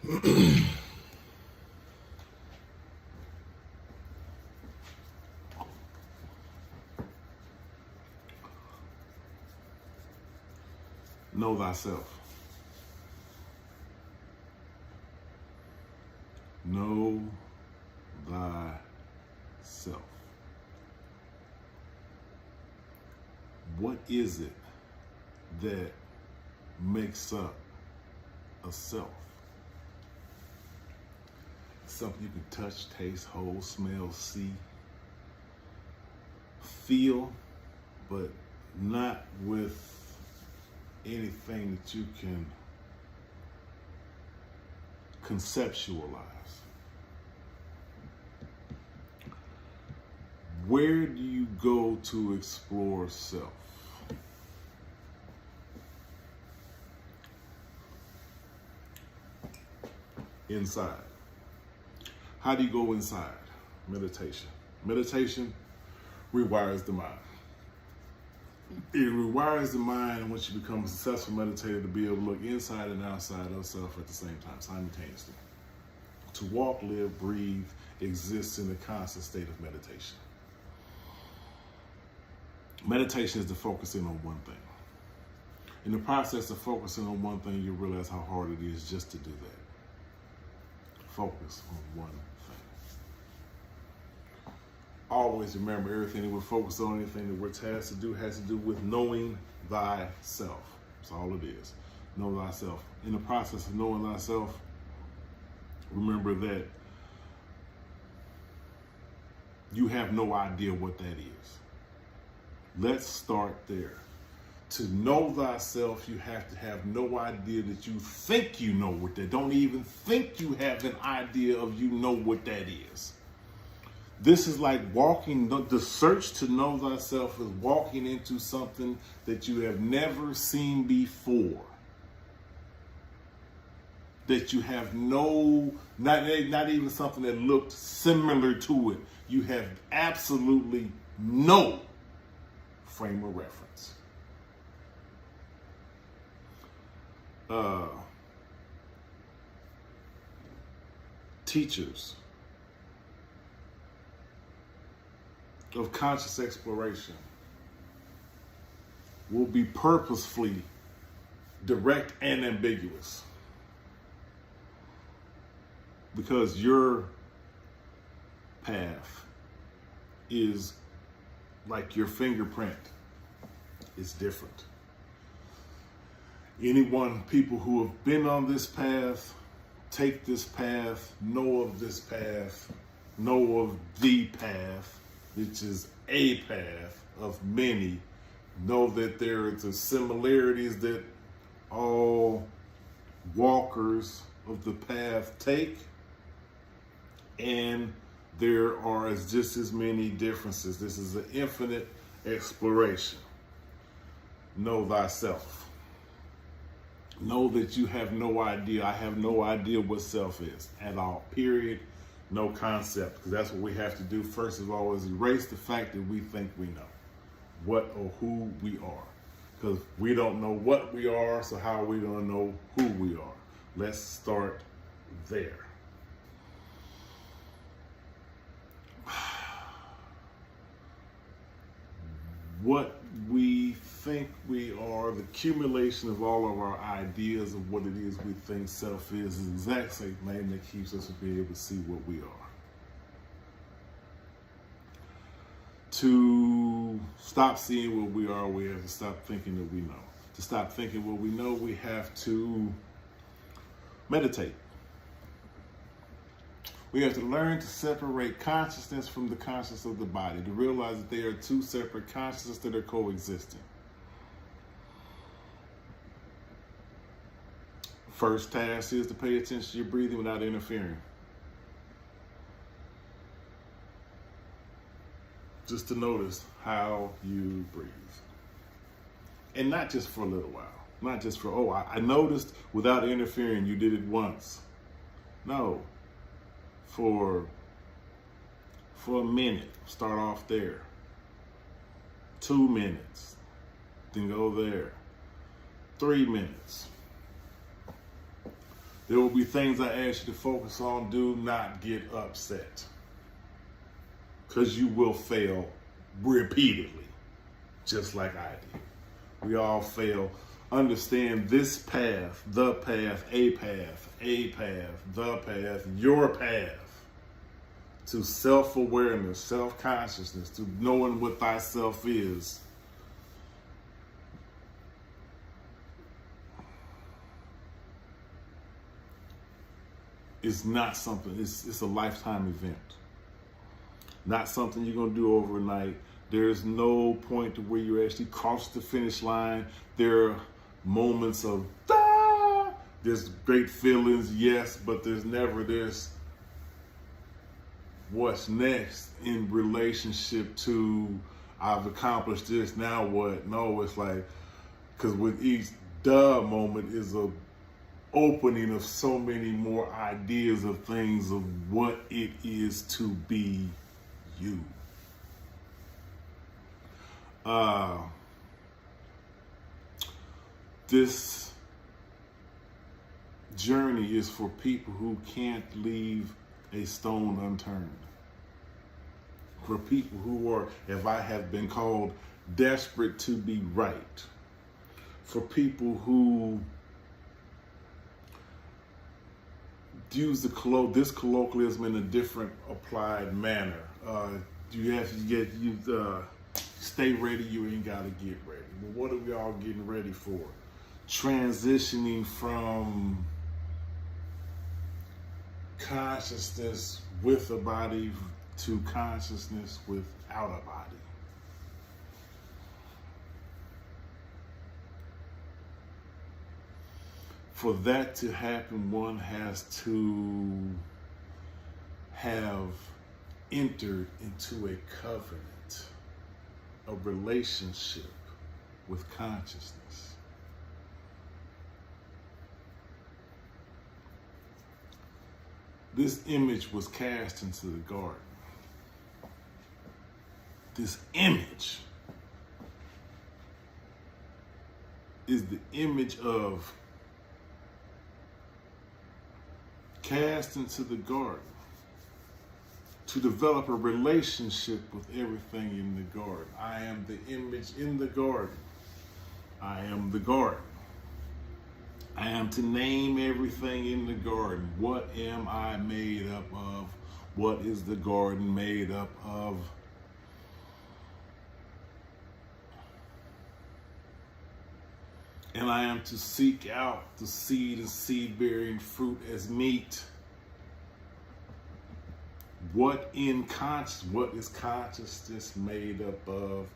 Know thyself. Know thyself. What is it that makes up a self? Something you can touch, taste, hold, smell, see, feel, but not with anything that you can conceptualize. Where do you go to explore self? Inside. How do you go inside? Meditation. Meditation rewires the mind. It rewires the mind once you become a successful meditator to be able to look inside and outside of self at the same time, simultaneously. To walk, live, breathe, exist in a constant state of meditation. Meditation is the focusing on one thing. In the process of focusing on one thing, you realize how hard it is just to do that. Focus on one thing. Always remember, everything that we're focused on, anything that we're tasked to do, has to do with knowing thyself. That's all it is. Know thyself. In the process of knowing thyself, remember that you have no idea what that is. Let's start there. To know thyself, you have to have no idea that you think you know what that. Don't even think you have an idea of you know what that is. This is like walking, the search to know thyself is walking into something that you have never seen before. That you have no, not even something that looked similar to it. You have absolutely no frame of reference. Teachers of conscious exploration will be purposefully direct and ambiguous, because your path is like your fingerprint. It's different. People who have been on this path, take this path, know of this path, know of the path, which is a path of many, know that there are the similarities that all walkers of the path take, and there are just as many differences. This is an infinite exploration. Know thyself. Know that you have no idea. I have no idea what self is at all, period. No concept, because that's what we have to do. First of all, is erase the fact that we think we know what or who we are, because we don't know what we are, so how are we going to know who we are? Let's start there. What we think we are, the accumulation of all of our ideas of what it is we think self is the exact same thing that keeps us from being able to see what we are. To stop seeing what we are, we have to stop thinking that we know. To stop thinking what we know, we have to meditate. We have to learn to separate consciousness from the consciousness of the body, to realize that they are two separate consciousnesses that are coexisting. First task is to pay attention to your breathing without interfering. Just to notice how you breathe. And not just for a little while. Not just for, I noticed without interfering, you did it once. No. For a minute, start off there. 2 minutes, then go there. 3 minutes. There will be things I ask you to focus on. Do not get upset, because you will fail repeatedly, just like I did. We all fail. Understand this path, the path, a path, the path, your path to self-awareness, self-consciousness, to knowing what thyself is. It's not something, it's a lifetime event. Not something you're going to do overnight. There's no point to where you actually cross the finish line. There are moments of, there's great feelings, yes, but there's never this, what's next in relationship to, I've accomplished this, now what? No, it's like, because with each moment is a opening of so many more ideas of things of what it is to be you. This journey is for people who can't leave a stone unturned. For people who are, if I have been called, desperate to be right. For people who use this colloquialism in a different applied manner. You have to get, stay ready, you ain't got to get ready. But what are we all getting ready for? Transitioning from consciousness with a body to consciousness without a body. For that to happen, one has to have entered into a covenant, a relationship with consciousness. This image was cast into the garden. This image is the image of cast into the garden to develop a relationship with everything in the garden. I am the image in the garden. I am the garden. I am to name everything in the garden. What am I made up of? What is the garden made up of? And I am to seek out the seed and seed-bearing fruit as meat. What is consciousness made up of?